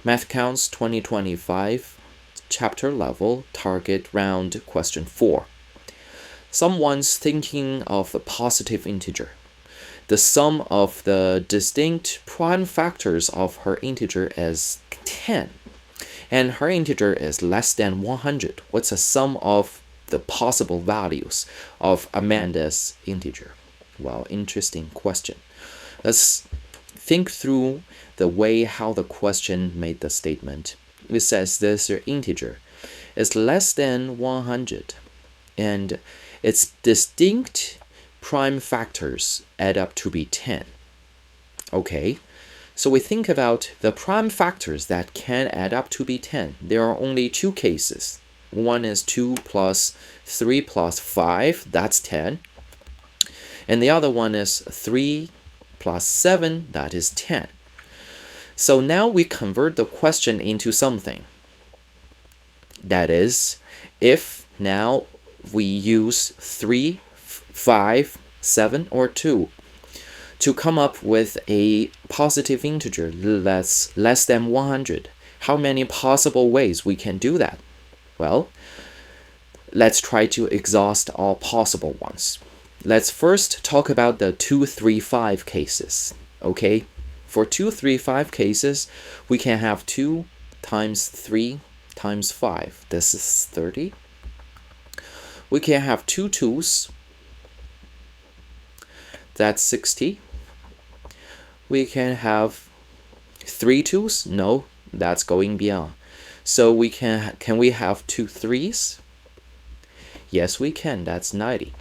Math Counts 2025, chapter level, target round, question 4. Someone's thinking of a positive integer. The sum of the distinct prime factors of her integer is 10, and her integer is less than 100. What's the sum of the possible values of Amanda's integer? Well, interesting question. Let's think through the way how the question made the statement. It says this integer is less than 100, and its distinct prime factors add up to be 10. Okay, so we think about the prime factors that can add up to be 10. There are only two cases. One is 2 plus 3 plus 5, that's 10. And the other one is 3 plus 7, that is 10. So now we convert the question into something. That is, if now we use 3, 5, 7, or 2 to come up with a positive integer less than 100, how many possible ways we can do that? Well, let's try to exhaust all possible ones. Let's first talk about the 2, 3, 5 cases. Okay, for 2, 3, 5 cases, we can have 2 times 3 times 5. This is 30. We can have 2 2's. That's 60. We can have 3 2's. No, that's going beyond. So we can we have 2 3's? Yes, we can. That's 90.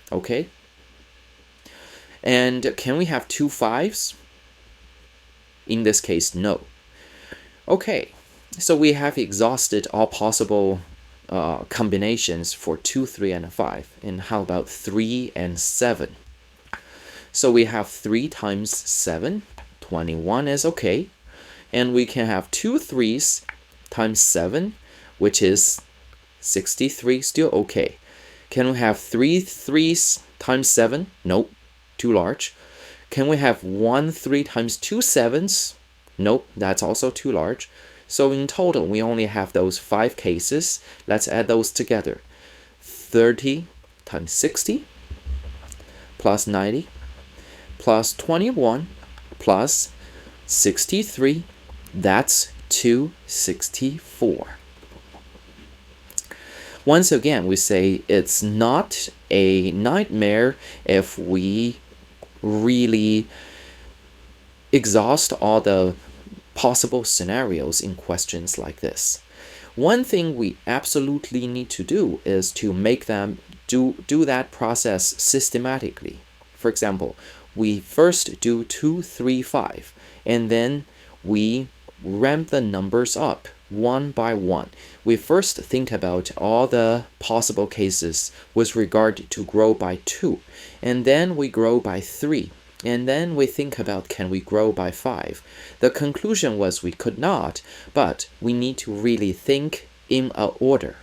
Okay. And can we have 2 5's? In this case, no. Okay. So we have exhausted all possible combinations for 2, 3, and 5. And how about 3 and 7? So we have 3 times 7, 21 is okay. And we can have 2 3's times 7, which is 63, still okay. Can we have 3 3's times 7? Nope, too large. Can we have 1 3 times 2 7's? Nope, that's also too large. So in total, we only have those 5 cases. Let's add those together. 30 times 60 plus 90 plus 21 plus 63. That's 264. Once again, we say it's not a nightmare if we really exhaust all the possible scenarios in questions like this. One thing we absolutely need to do is to make them do that process systematically. For example, we first do 2, 3, 5, and then we ramp the numbers up one by one. We first think about all the possible cases with regard to grow by 2, and then we grow by 3. And then we think about, can we grow by 5? The conclusion was we could not, but we need to really think in a order.